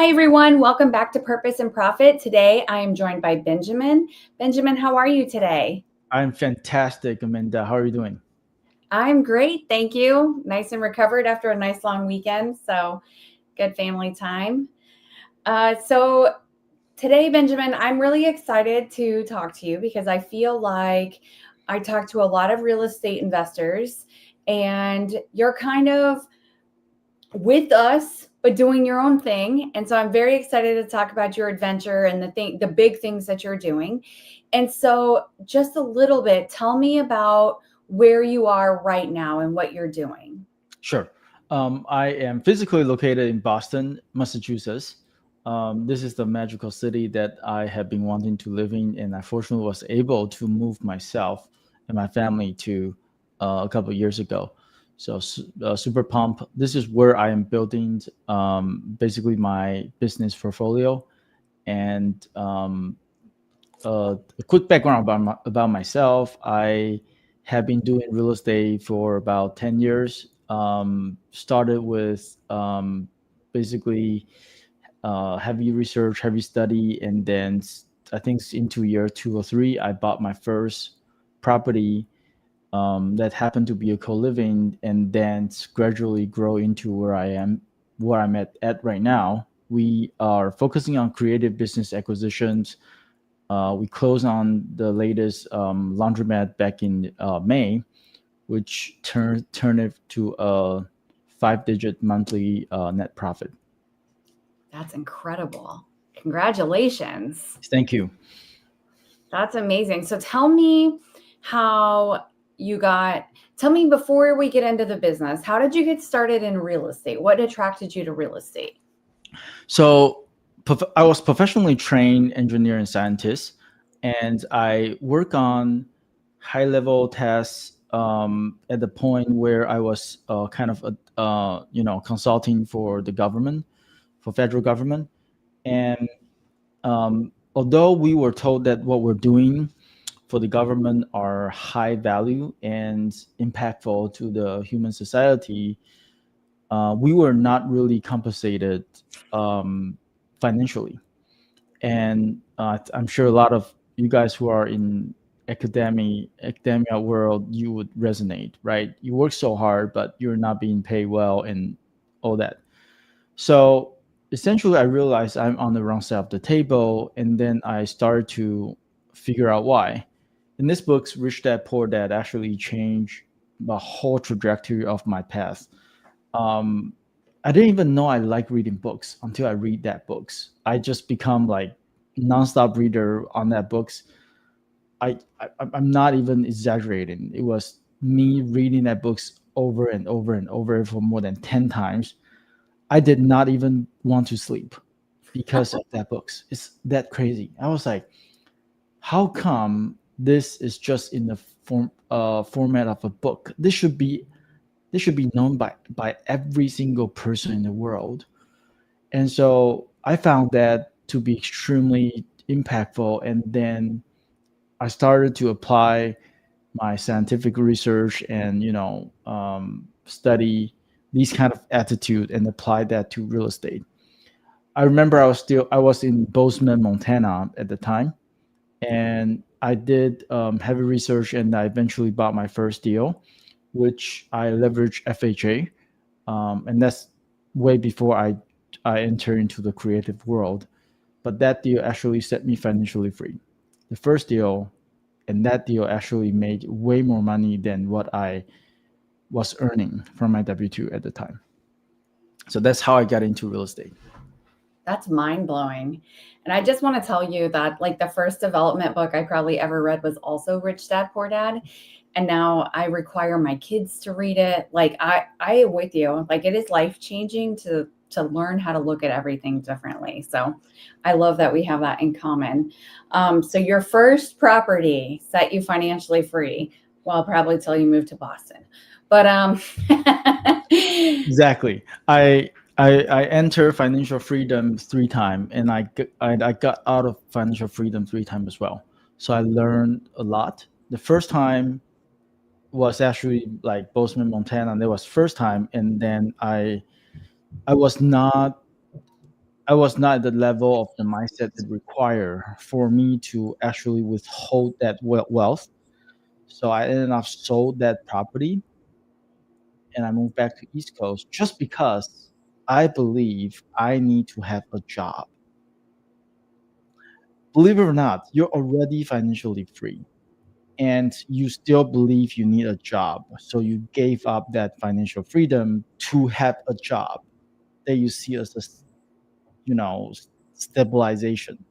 Hi, everyone. Welcome back to Purpose and Profit. Today, I am joined by Benjamin. Benjamin, how are you today? I'm fantastic, Amanda. How are you doing? I'm great. Thank you. Nice and recovered after a nice long weekend. So, good family time. So, today, Benjamin, I'm really excited to talk to you because I feel like I talk to a lot of real estate investors, and you're kind of with us but doing your own thing. And so I'm very excited to talk about your adventure and the big things that you're doing. And so just a little bit, tell me about where you are right now and what you're doing. Sure. I am physically located in Boston, Massachusetts. This is the magical city that I have been wanting to live in, and I fortunately was able to move myself and my family to a couple of years ago. So, super pump. This is where I am building basically my business portfolio. And a quick background about myself. I have been doing real estate for about 10 years. Started with basically heavy research, heavy study, and then I think into year 2 or 3, I bought my first property that happened to be a co-living, and then gradually grow into where I'm at right now. We are focusing on creative business acquisitions. We closed on the latest laundromat back in May, which turned it to a 5-digit monthly net profit. That's incredible. Congratulations. Thank you. That's amazing. So tell me how you got, tell me before we get into the business, how did you get started in real estate? What attracted you to real estate? So I was professionally trained engineer and scientist, and I work on high level tasks at the point where I was kind of consulting for the government, for federal government. And although we were told that what we're doing for the government are high value and impactful to the human society, we were not really compensated um, financially. And I'm sure a lot of you guys who are in academia world, you would resonate, right? You work so hard, but you're not being paid well and all that. So essentially, I realized I'm on the wrong side of the table, and then I started to figure out why. In this book, Rich Dad Poor Dad actually changed the whole trajectory of my path. um, I didn't even know I like reading books until I read that books. I just become like nonstop reader on that books. I'm not even exaggerating. It was me reading that books over and over and over for more than 10 times. I did not even want to sleep because of that books. It's that crazy. I was like, how come this is just in the format of a book? This should be known by every single person in the world. And so I found that to be extremely impactful. And then I started to apply my scientific research and study these kind of attitude and apply that to real estate. I remember I was in Bozeman, Montana at the time, and I did heavy research, and I eventually bought my first deal, which I leveraged FHA, and that's way before I enter into the creative world. But that deal actually set me financially free. The first deal, and that deal actually made way more money than what I was earning from my W-2 at the time. So that's how I got into real estate. That's mind blowing. And I just want to tell you that, like, the first development book I probably ever read was also Rich Dad Poor Dad. And now I require my kids to read it. Like, I am with you. Like, it is life changing to learn how to look at everything differently. So I love that we have that in common. So your first property set you financially free. Well, probably till you moved to Boston. But Exactly. I enter financial freedom 3 times, and I got out of financial freedom 3 times as well. So I learned a lot. The first time was actually like Bozeman, Montana. And that was first time, and then I was not I was not at the level of the mindset that require for me to actually withhold that wealth. So I ended up sold that property and I moved back to East Coast just because I believe I need to have a job. Believe it or not, you're already financially free and you still believe you need a job. So you gave up that financial freedom to have a job that you see as a, you know, stabilization.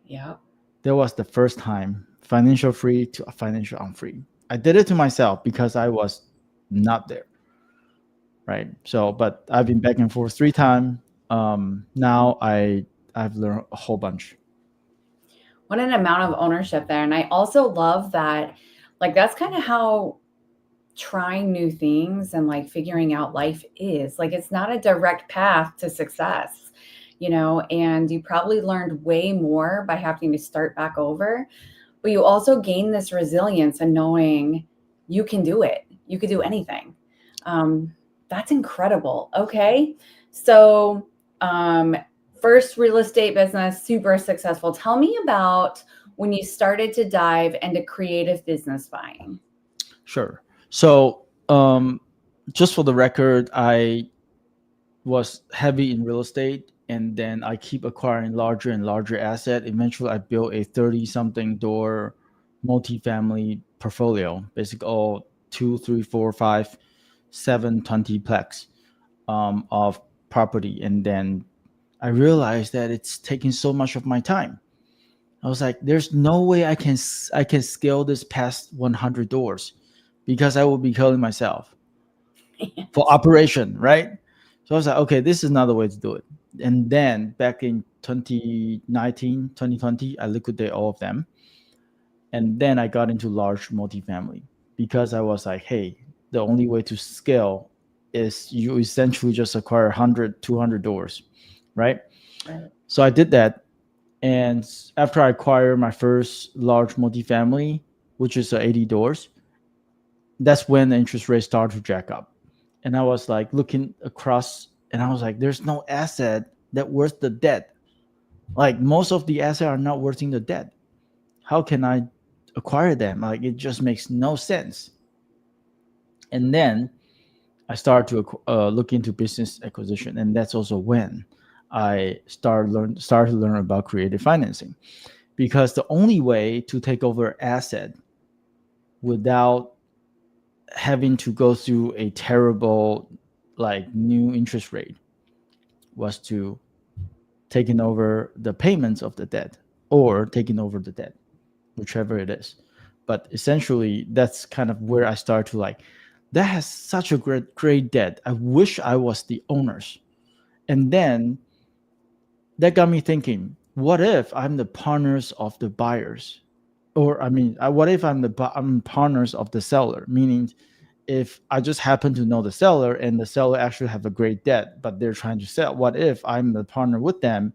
Yeah. That was the first time financial free to financial unfree. I did it to myself because I was not there, right? So, but I've been back and forth 3 times. Now I've learned a whole bunch. What an amount of ownership there. And I also love that, like, that's kind of how trying new things and like figuring out life is. Like, it's not a direct path to success, and you probably learned way more by having to start back over, but you also gain this resilience and knowing you can do it. You could do anything. Um, that's incredible. Okay. So, um, first real estate business, super successful. Tell me about when you started to dive into creative business buying. Sure. So, just for the record, I was heavy in real estate and then I keep acquiring larger and larger asset. Eventually I built a 30 something door multifamily portfolio, basically all 2, 3, 4, 5, 7, 20 plex of property. And then I realized that it's taking so much of my time. I was like, there's no way I can scale this past 100 doors because I will be killing myself for operation, right? So I was like, okay, this is another way to do it. And then back in 2019, 2020, I liquidated all of them. And then I got into large multifamily because I was like, hey, the only way to scale is you essentially just acquire 100, 200 doors, right? Right. So I did that. And after I acquired my first large multifamily, which is 80 doors, that's when the interest rate started to jack up. And I was like looking across and I was like, there's no asset that worth the debt. Like most of the assets are not worth the debt. How can I acquire them? Like it just makes no sense. And then I started to look into business acquisition, and that's also when I started to learn about creative financing. Because the only way to take over asset without having to go through a terrible like new interest rate was to taking over the payments of the debt or taking over the debt, whichever it is. But essentially, that's kind of where I start to like, that has such a great debt. I wish I was the owners. And then that got me thinking, what if I'm the partners of the buyers? Or I mean, what if I'm partners of the seller? Meaning, if I just happen to know the seller and the seller actually have a great debt, but they're trying to sell, what if I'm the partner with them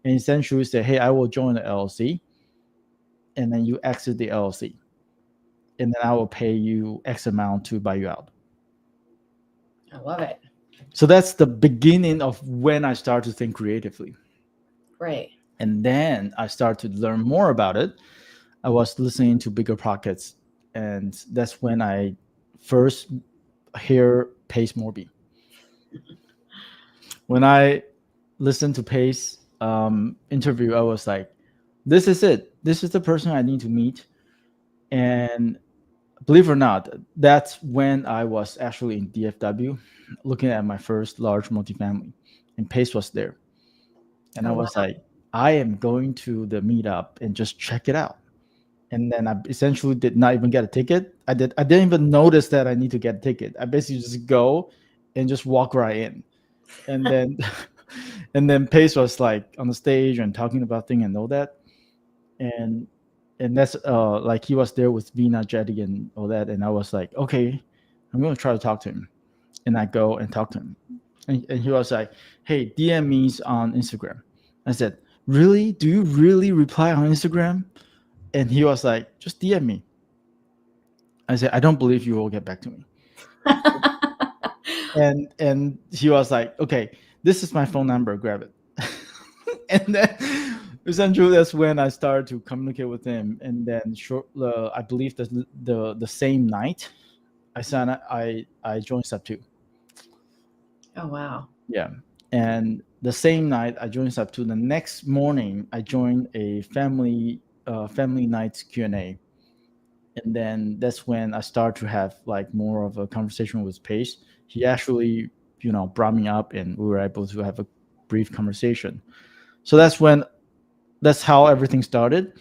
and essentially say, hey, I will join the LLC and then you exit the LLC and then I will pay you X amount to buy you out. I love it. So that's the beginning of when I start to think creatively. Great. And then I start to learn more about it. I was listening to Bigger Pockets, and that's when I first hear Pace Morby. When I listened to Pace interview, I was like, this is it. This is the person I need to meet. And believe it or not, that's when I was actually in DFW looking at my first large multifamily, and Pace was there. And I Oh, was wow. like, I am going to the meetup and just check it out. And then I essentially did not even get a ticket. I didn't even notice that I need to get a ticket. I basically just go and just walk right in. And then and then Pace was like on the stage and talking about things and all that. And that's like he was there with Vina Jetty and all that. And I was like, okay, I'm gonna try to talk to him. And I go and talk to him. And he was like, hey, DM me on Instagram. I said, really? Do you really reply on Instagram? And he was like, just DM me. I said, I don't believe you will get back to me. And he was like, okay, this is my phone number, grab it. And then essentially that's when I started to communicate with him. And then I believe that the same night I joined Step Two. Oh, wow. Yeah. And the same night I joined Step Two, the next morning I joined a family night Q&A. And then that's when I started to have like more of a conversation with Pace. He actually, brought me up, and we were able to have a brief conversation. So that's how everything started.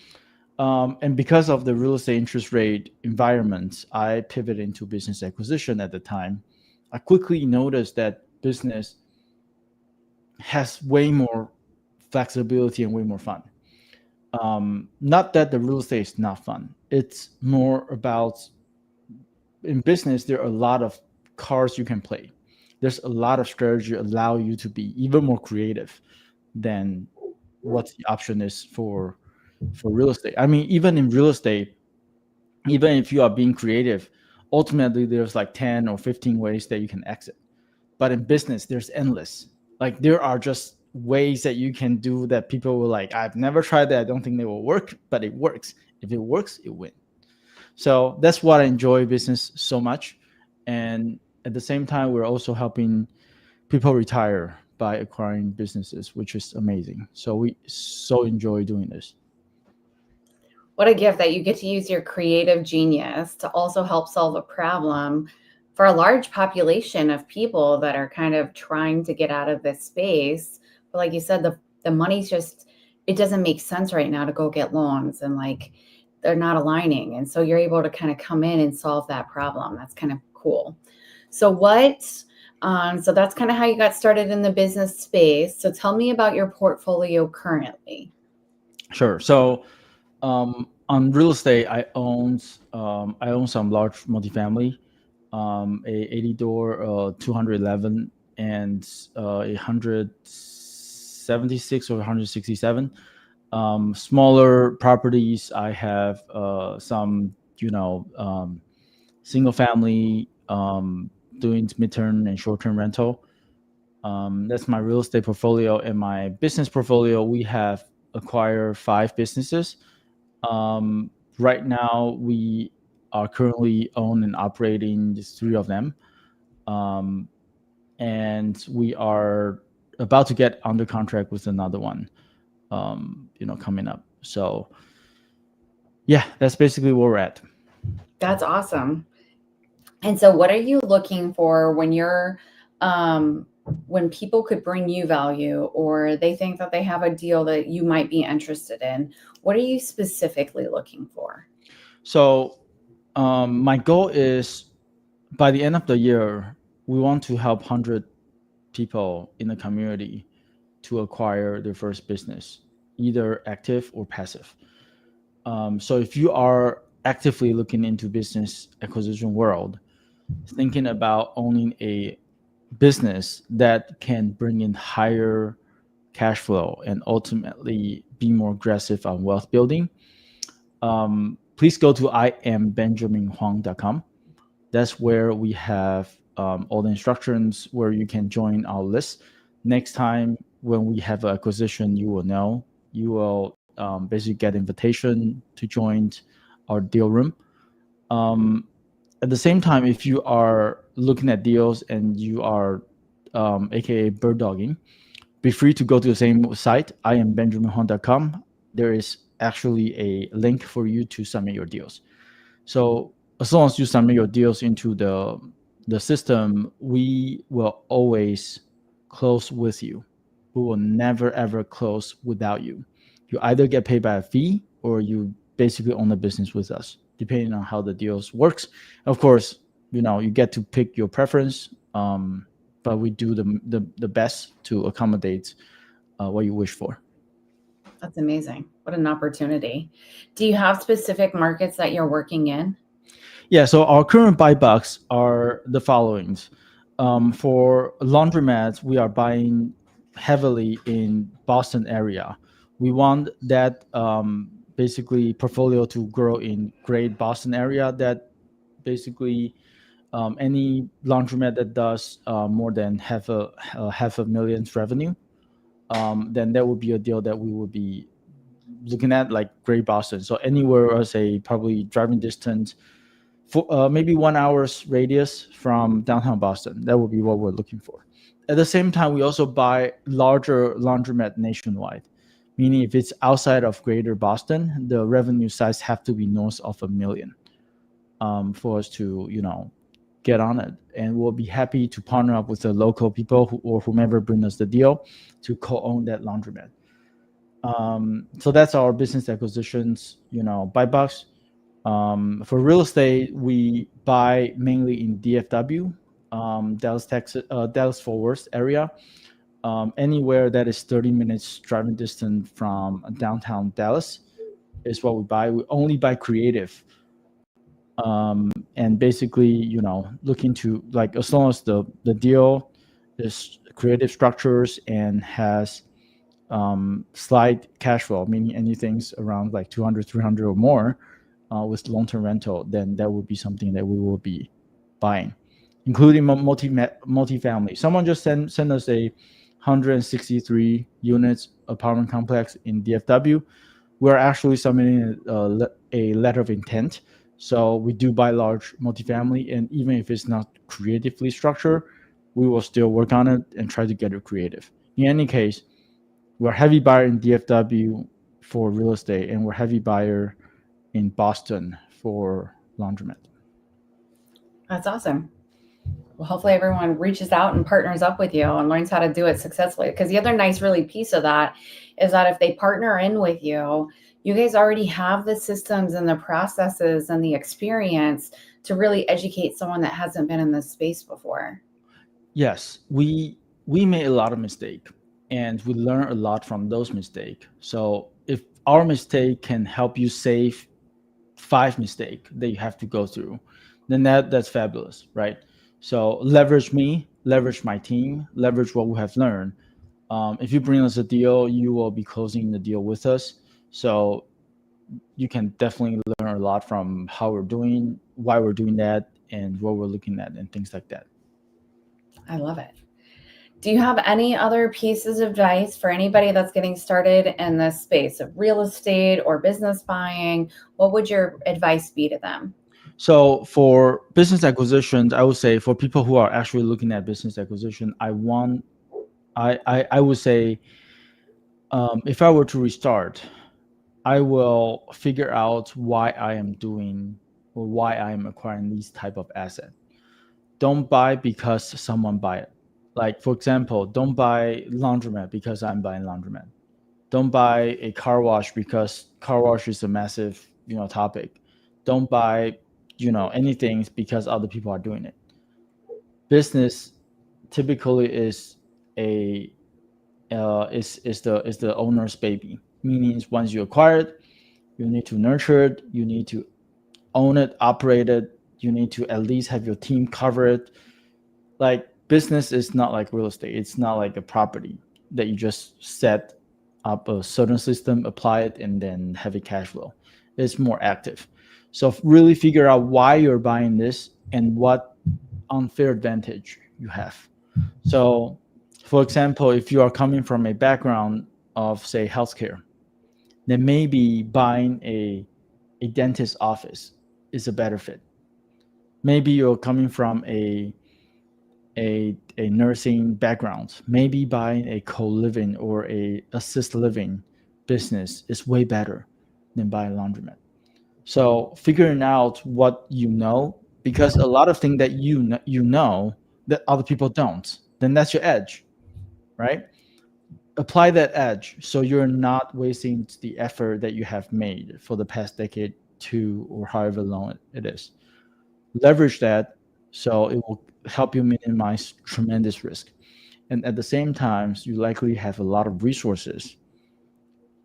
And because of the real estate interest rate environment, I pivoted into business acquisition at the time. I quickly noticed that business has way more flexibility and way more fun. Not that the real estate is not fun. It's more about, in business, there are a lot of cards you can play. There's a lot of strategy allow you to be even more creative than what the option is for real estate. I mean, even in real estate, even if you are being creative, ultimately there's like 10 or 15 ways that you can exit. But in business, there's endless. Like there are just ways that you can do that people will like, I've never tried that. I don't think they will work, but it works. If it works, it wins. So that's what I enjoy business so much. And at the same time, we're also helping people retire by acquiring businesses, which is amazing. So we so enjoy doing this. What a gift that you get to use your creative genius to also help solve a problem for a large population of people that are kind of trying to get out of this space. But like you said, the money's just, it doesn't make sense right now to go get loans, and like they're not aligning. And so you're able to kind of come in and solve that problem. That's kind of cool. So so that's kind of how you got started in the business space. So tell me about your portfolio currently. Sure. So on real estate, I own some large multifamily, a 80 door, 211, and a 176 or 167. Smaller properties, I have some, single family, doing midterm and short term rental. That's my real estate portfolio. And my business portfolio, we have acquired 5 businesses. Right now, we are currently own and operating just 3 of them. Um, and we are about to get under contract with another one, coming up. So yeah, that's basically where we're at. That's awesome. And so what are you looking for when you're when people could bring you value, or they think that they have a deal that you might be interested in? What are you specifically looking for? So my goal is by the end of the year, we want to help 100 people in the community to acquire their first business, either active or passive. So if you are actively looking into business acquisition world, thinking about owning a business that can bring in higher cash flow and ultimately be more aggressive on wealth building, please go to iambenjaminhuang.com. That's where we have all the instructions where you can join our list. Next time when we have an acquisition, you will know. You will basically get invitation to join our deal room. Um, at the same time, if you are looking at deals and you are aka bird dogging, be free to go to the same site, iambenjaminhuang.com. There is actually a link for you to submit your deals. So as long as you submit your deals into the system, we will always close with you. We will never ever close without you. You either get paid by a fee or you basically own the business with us, depending on how the deals works. Of course, you get to pick your preference, but we do the best to accommodate what you wish for. That's amazing. What an opportunity. Do you have specific markets that you're working in? Yeah, so our current buy box are the followings. For laundromats, we are buying heavily in Boston area. We want that basically portfolio to grow in great Boston area. That basically any laundromat that does more than half a million revenue, then that would be a deal that we would be looking at, like Great Boston. So anywhere, I say probably driving distance for maybe 1 hour's radius from downtown Boston. That would be what we're looking for. At the same time, we also buy larger laundromat nationwide, meaning if it's outside of Greater Boston, the revenue size have to be north of 1 million for us to get on it. And we'll be happy to partner up with the local people or whomever bring us the deal to co-own that laundromat. So that's our business acquisitions, buy box. For real estate, we buy mainly in DFW, Dallas, Texas, Dallas Fort Worth area. Anywhere that is 30 minutes driving distance from downtown Dallas is what we buy. We only buy creative. And basically, looking to, like, as long as the deal is creative structures and has slight cash flow, meaning anything's around like 200, 300 or more with long-term rental, then that would be something that we will be buying, including multifamily. Someone just sent us a 163 units apartment complex in DFW. We're actually submitting a letter of intent. So we do buy large multifamily, and even if it's not creatively structured, we will still work on it and try to get it creative. In any case, we're a heavy buyer in DFW for real estate, and we're a heavy buyer in Boston for laundromat. That's awesome. Well, hopefully everyone reaches out and partners up with you and learns how to do it successfully. Because the other nice really piece of that is that if they partner in with you, you guys already have the systems and the processes and the experience to really educate someone that hasn't been in this space before. Yes, we made a lot of mistake, and we learn a lot from those mistakes. So if our mistake can help you save 5 mistakes that you have to go through, then that's fabulous, right? So leverage me, leverage my team, leverage what we have learned. If you bring us a deal, you will be closing the deal with us. So you can definitely learn a lot from how we're doing, why we're doing that, and what we're looking at, and things like that. I love it. Do you have any other pieces of advice for anybody that's getting started in this space of real estate or business buying? What would your advice be to them? So for business acquisitions, I would say for people who are actually looking at business acquisition, I would say, if I were to restart, I will figure out why I am doing or why I am acquiring these type of asset. Don't buy because someone buy it. Like, for example, don't buy laundromat because I'm buying laundromat. Don't buy a car wash because car wash is a massive, topic. Don't buy, anything because other people are doing it. Business typically is a is the owner's baby. Meaning, once you acquire it, you need to nurture it. You need to own it, operate it. You need to at least have your team cover it. Like, business is not like real estate. It's not like a property that you just set up a certain system, apply it, and then have a cash flow. It's more active. So really figure out why you're buying this and what unfair advantage you have. So, for example, if you are coming from a background of, say, healthcare, then maybe buying a dentist office is a better fit. Maybe you're coming from a nursing background. Maybe buying a co-living or a assist living business is way better than buying a laundromat. So figuring out what you know, because a lot of things that you know that other people don't, then that's your edge, right? Apply that edge so you're not wasting the effort that you have made for the past decade, two, or however long it is. Leverage that so it will help you minimize tremendous risk. And at the same time, you likely have a lot of resources,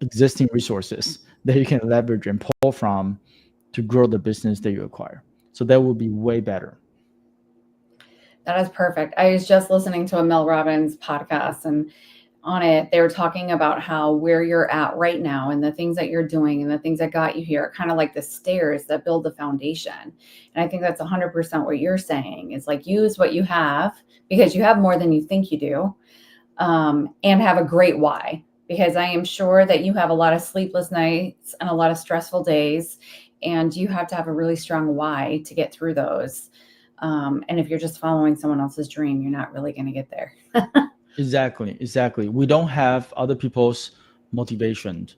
existing resources that you can leverage and pull from to grow the business that you acquire. So that will be way better. That is perfect. I was just listening to a Mel Robbins podcast, and on it, they were talking about how where you're at right now and the things that you're doing and the things that got you here are kind of like the stairs that build the foundation. And I think that's 100% what you're saying is, like, use what you have because you have more than you think you do. and have a great why, because I am sure that you have a lot of sleepless nights and a lot of stressful days, and you have to have a really strong why to get through those. And if you're just following someone else's dream, you're not really going to get there. Exactly. We don't have other people's motivation,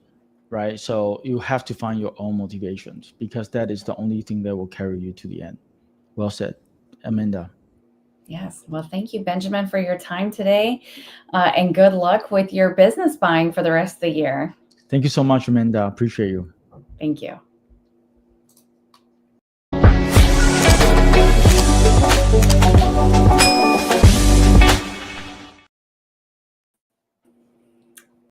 right? So you have to find your own motivations because that is the only thing that will carry you to the end. Well said, Amanda. Yes. Well, thank you, Benjamin, for your time today. And good luck with your business buying for the rest of the year. Thank you so much, Amanda. Appreciate you. Thank you.